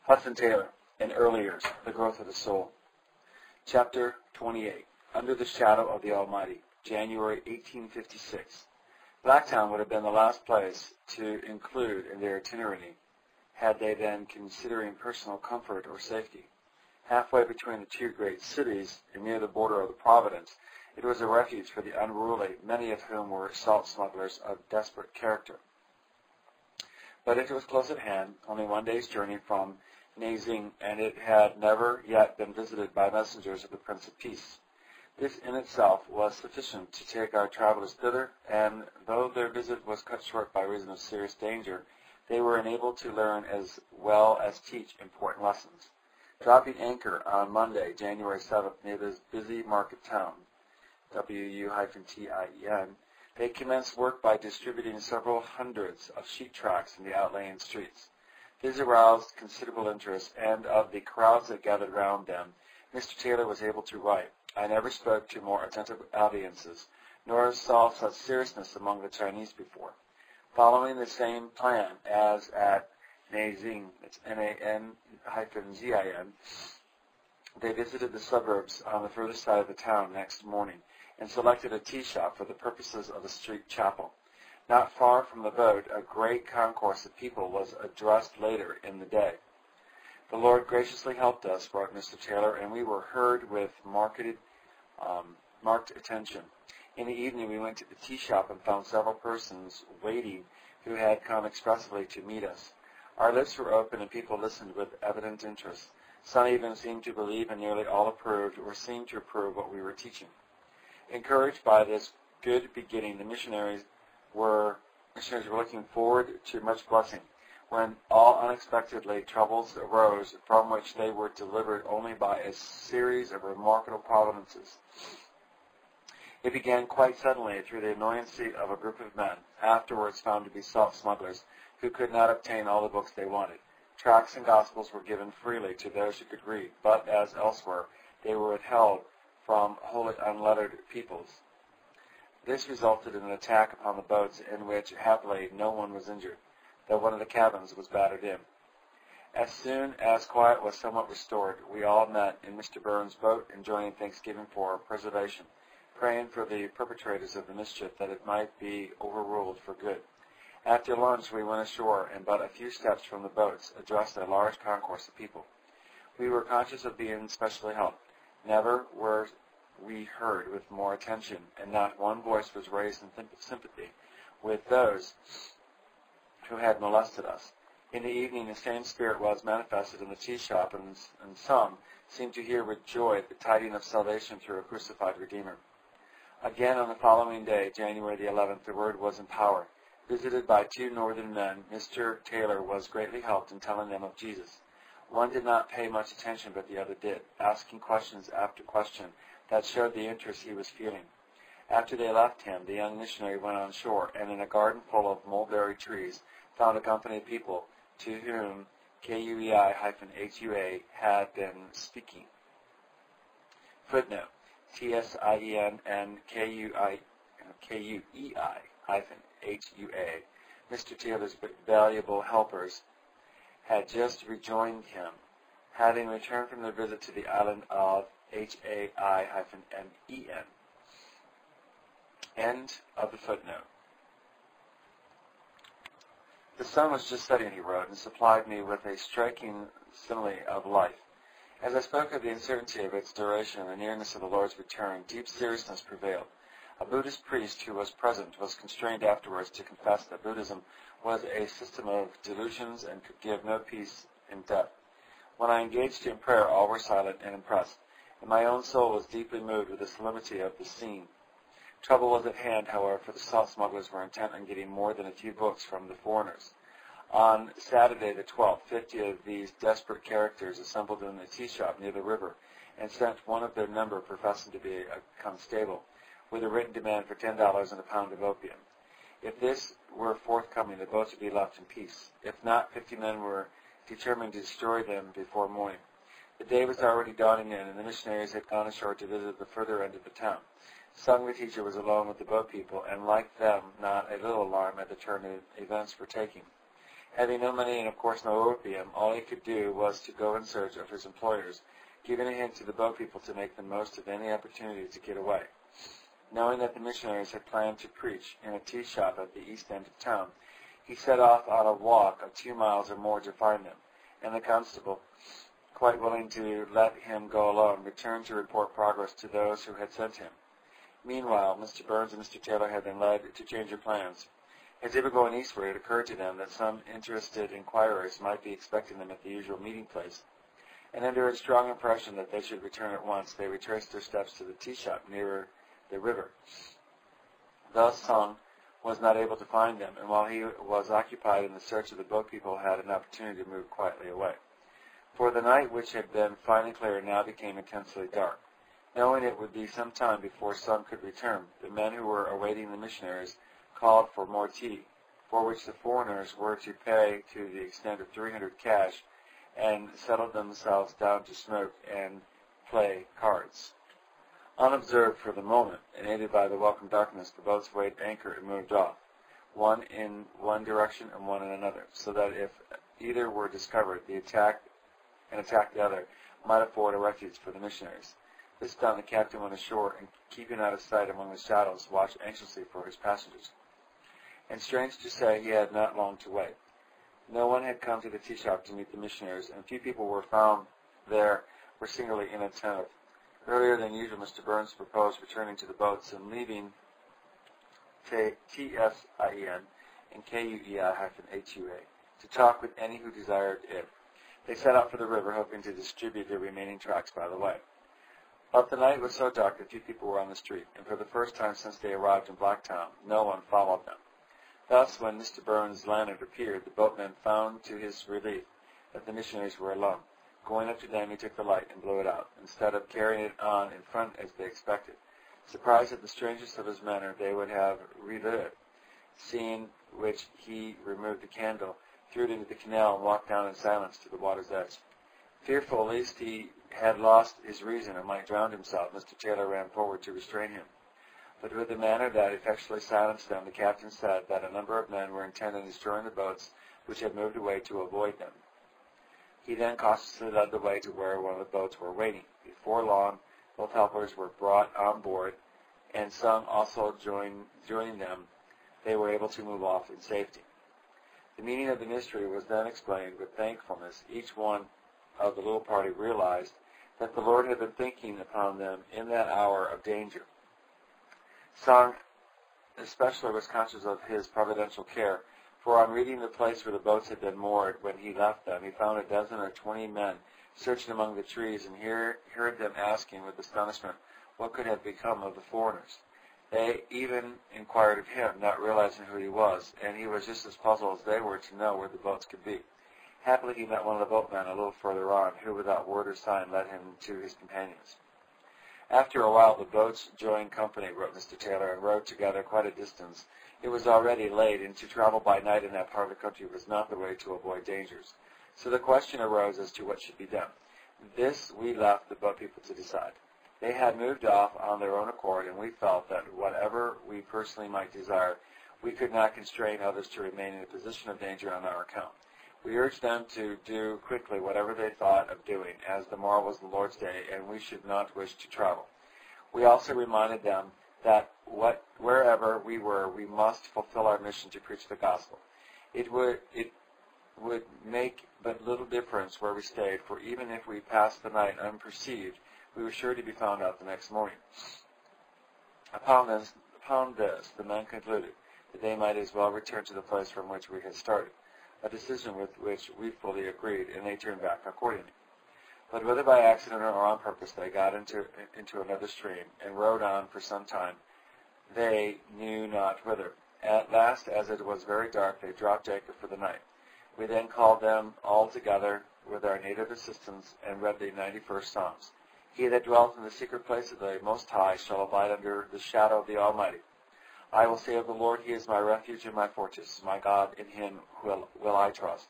Hudson Taylor, in early years, The Growth of the Soul. Chapter 28, Under the Shadow of the Almighty, January 1856. Blacktown would have been the last place to include in their itinerary, had they been considering personal comfort or safety. Halfway between the two great cities and near the border of the Providence, it was a refuge for the unruly, many of whom were salt smugglers of desperate character. But it was close at hand, only one day's journey from Nazing, and it had never yet been visited by messengers of the Prince of Peace. This in itself was sufficient to take our travelers thither, and though their visit was cut short by reason of serious danger, they were enabled to learn as well as teach important lessons. Dropping anchor on Monday, January 7th, near this busy market town, WU-TIEN, they commenced work by distributing several hundreds of sheet tracts in the outlying streets. These aroused considerable interest, and of the crowds that gathered round them, Mr. Taylor was able to write, "I never spoke to more attentive audiences, nor saw such seriousness among the Chinese before." Following the same plan as at Nazing, it's Nan-Zin, they visited the suburbs on the further side of the town next morning, and selected a tea shop for the purposes of a street chapel. Not far from the boat, a great concourse of people was addressed later in the day. "The Lord graciously helped us," wrote Mr. Taylor, "and we were heard with marked attention. In the evening we went to the tea shop and found several persons waiting who had come expressly to meet us. Our lips were open and people listened with evident interest. Some even seemed to believe and nearly all approved or seemed to approve what we were teaching." Encouraged by this good beginning, the missionaries were looking forward to much blessing, when all unexpectedly troubles arose from which they were delivered only by a series of remarkable providences. It began quite suddenly through the annoyancy of a group of men, afterwards found to be salt smugglers, who could not obtain all the books they wanted. Tracts and gospels were given freely to those who could read, but, as elsewhere, they were withheld from wholly unlettered peoples. This resulted in an attack upon the boats, in which, happily, no one was injured, though one of the cabins was battered in. As soon as quiet was somewhat restored, we all met in Mr. Burns' boat, enjoining thanksgiving for preservation, praying for the perpetrators of the mischief that it might be overruled for good. After lunch we went ashore, and but a few steps from the boats addressed a large concourse of people. We were conscious of being specially helped. Never were we heard with more attention, and not one voice was raised in sympathy with those who had molested us. In the evening the same spirit was manifested in the tea shop, and some seemed to hear with joy the tidings of salvation through a crucified Redeemer. Again on the following day, January the 11th, the Word was in power. Visited by two northern men, Mr. Taylor was greatly helped in telling them of Jesus. One did not pay much attention, but the other did, asking questions after question that showed the interest he was feeling. After they left him, the young missionary went on shore, and in a garden full of mulberry trees found a company of people to whom KUEI-HUA had been speaking. Footnote: TSIEN and KUEI-HUA, Mr. Taylor's valuable helpers, had just rejoined him, having returned from their visit to the island of HAI-MEN. End of the footnote. "The sun was just setting," he wrote, "and supplied me with a striking simile of life. As I spoke of the uncertainty of its duration and the nearness of the Lord's return, deep seriousness prevailed. A Buddhist priest who was present was constrained afterwards to confess that Buddhism was a system of delusions and could give no peace in death. When I engaged in prayer, all were silent and impressed, and my own soul was deeply moved with the solemnity of the scene. Trouble was at hand, however, for the salt smugglers were intent on getting more than a few books from the foreigners. On Saturday the 12th, 50 of these desperate characters assembled in a tea shop near the river, and sent one of their number, professing to be a constable, with a written demand for $10 and a pound of opium. If this were forthcoming, the boats would be left in peace. If not, 50 men were determined to destroy them before morning. The day was already dawning in, and the missionaries had gone ashore to visit the further end of the town. Sung, the teacher, was alone with the boat people, and like them, not a little alarmed at the turn events were taking. Having no money and, of course, no opium, all he could do was to go in search of his employers, giving a hint to the boat people to make the most of any opportunity to get away. Knowing that the missionaries had planned to preach in a tea shop at the east end of town, he set off on a walk of 2 miles or more to find them, and the constable, quite willing to let him go alone, returned to report progress to those who had sent him. Meanwhile, Mr. Burns and Mr. Taylor had been led to change their plans. As they were going eastward, it occurred to them that some interested inquirers might be expecting them at the usual meeting place, and under a strong impression that they should return at once, they retraced their steps to the tea shop nearer the river. Thus Sung was not able to find them, and while he was occupied in the search of the boat people had an opportunity to move quietly away. For the night, which had been fine and clear, now became intensely dark. Knowing it would be some time before Sung could return, the men who were awaiting the missionaries called for more tea, for which the foreigners were to pay to the extent of 300 cash, and settled themselves down to smoke and play cards. Unobserved for the moment, and aided by the welcome darkness, the boats weighed anchor and moved off, one in one direction and one in another, so that if either were discovered, the attack the other might afford a refuge for the missionaries. This done, the captain went ashore, and keeping out of sight among the shadows, watched anxiously for his passengers. And strange to say, he had not long to wait. No one had come to the tea shop to meet the missionaries, and few people were found there were singularly inattentive. Earlier than usual, Mr. Burns proposed returning to the boats and leaving T-S-I-E-N and K-U-E-I-H-U-A to talk with any who desired it. They set out for the river, hoping to distribute their remaining tracts by the way. But the night was so dark that few people were on the street, and for the first time since they arrived in Blacktown, no one followed them. Thus, when Mr. Burns' lantern appeared, the boatman found to his relief that the missionaries were alone. Going up to them, he took the light and blew it out, instead of carrying it on in front as they expected. Surprised at the strangeness of his manner, they would have relit it, seeing which he removed the candle, threw it into the canal, and walked down in silence to the water's edge. Fearful lest he had lost his reason and might drown himself, Mr. Taylor ran forward to restrain him. But with a manner that effectually silenced them, the captain said that a number of men were intent on destroying the boats which had moved away to avoid them. He then cautiously led the way to where one of the boats were waiting. Before long, both helpers were brought on board, and Sung also joining them. They were able to move off in safety. The meaning of the mystery was then explained with thankfulness. Each one of the little party realized that the Lord had been thinking upon them in that hour of danger. Sung especially was conscious of his providential care, for on reaching the place where the boats had been moored when he left them, he found a dozen or 20 men searching among the trees, and heard them asking with astonishment what could have become of the foreigners. They even inquired of him, not realizing who he was, and he was just as puzzled as they were to know where the boats could be. Happily, he met one of the boatmen a little further on, who without word or sign led him to his companions. After a while, the boats joined company, wrote Mr. Taylor, and rowed together quite a distance. It was already late, and to travel by night in that part of the country was not the way to avoid dangers. So the question arose as to what should be done. This we left the boat people to decide. They had moved off on their own accord, and we felt that whatever we personally might desire, we could not constrain others to remain in a position of danger on our account. We urged them to do quickly whatever they thought of doing, as the morrow was the Lord's day, and we should not wish to travel. We also reminded them that wherever we were, we must fulfill our mission to preach the gospel. It would make but little difference where we stayed, for even if we passed the night unperceived, we were sure to be found out the next morning. Upon this, the men concluded that they might as well return to the place from which we had started, a decision with which we fully agreed, and they turned back accordingly. But whether by accident or on purpose, they got into another stream, and rowed on for some time, they knew not whither. At last, as it was very dark, they dropped anchor for the night. We then called them all together with our native assistance, and read the 91st Psalms. He that dwelleth in the secret place of the Most High shall abide under the shadow of the Almighty. I will say of the Lord, He is my refuge and my fortress. My God, in Him will I trust.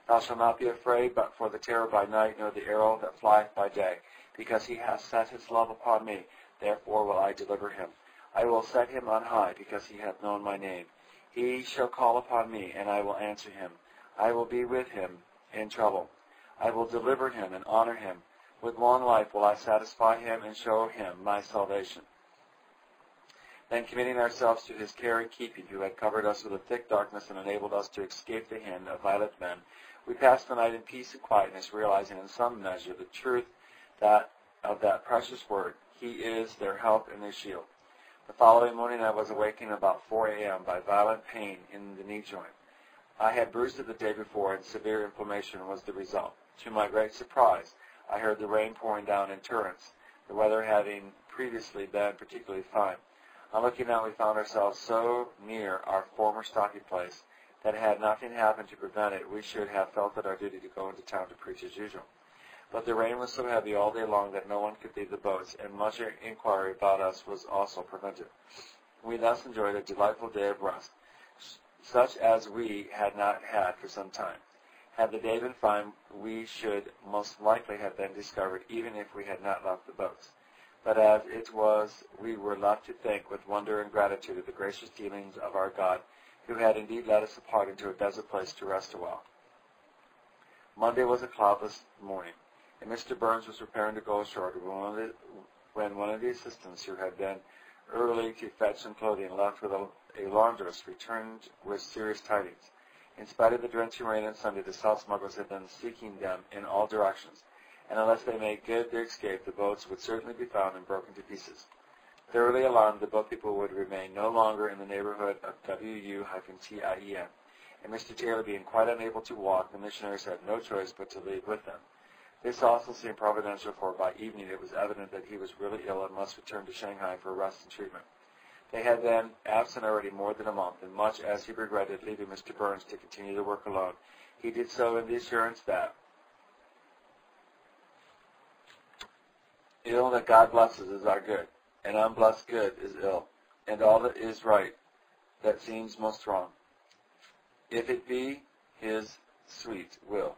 Thou shalt not be afraid, but for the terror by night, nor the arrow that flieth by day. Because He hath set His love upon me, therefore will I deliver him. I will set him on high, because He hath known my name. He shall call upon me, and I will answer him. I will be with him in trouble. I will deliver him and honor him. With long life will I satisfy him and show him my salvation. Then committing ourselves to his care and keeping, who had covered us with a thick darkness and enabled us to escape the hand of violent men, we passed the night in peace and quietness, realizing in some measure the truth of that precious word. He is their help and their shield. The following morning I was awakened about 4 a.m. by violent pain in the knee joint. I had bruised it the day before, and severe inflammation was the result. To my great surprise, I heard the rain pouring down in torrents, the weather having previously been particularly fine. On looking out, we found ourselves so near our former stopping place that had nothing happened to prevent it, we should have felt it our duty to go into town to preach as usual. But the rain was so heavy all day long that no one could leave the boats, and much inquiry about us was also prevented. We thus enjoyed a delightful day of rest, such as we had not had for some time. Had the day been fine, we should most likely have been discovered, even if we had not left the boats. But as it was, we were left to think with wonder and gratitude of the gracious dealings of our God, who had indeed led us apart into a desert place to rest a while. Monday was a cloudless morning, and Mr. Burns was preparing to go ashore when one of the assistants, who had been early to fetch some clothing left with a laundress, returned with serious tidings. In spite of the drenching rain on Sunday, the South smugglers had been seeking them in all directions, and unless they made good their escape, the boats would certainly be found and broken to pieces. Thoroughly alarmed, the boat people would remain no longer in the neighborhood of WU-TIEN, and Mr. Taylor being quite unable to walk, the missionaries had no choice but to leave with them. This also seemed providential, for by evening it was evident that he was really ill and must return to Shanghai for rest and treatment. They had been absent already more than a month, and much as he regretted leaving Mr. Burns to continue the work alone, he did so in the assurance that ill that God blesses is our good, and unblessed good is ill, and all that is right that seems most wrong, if it be his sweet will.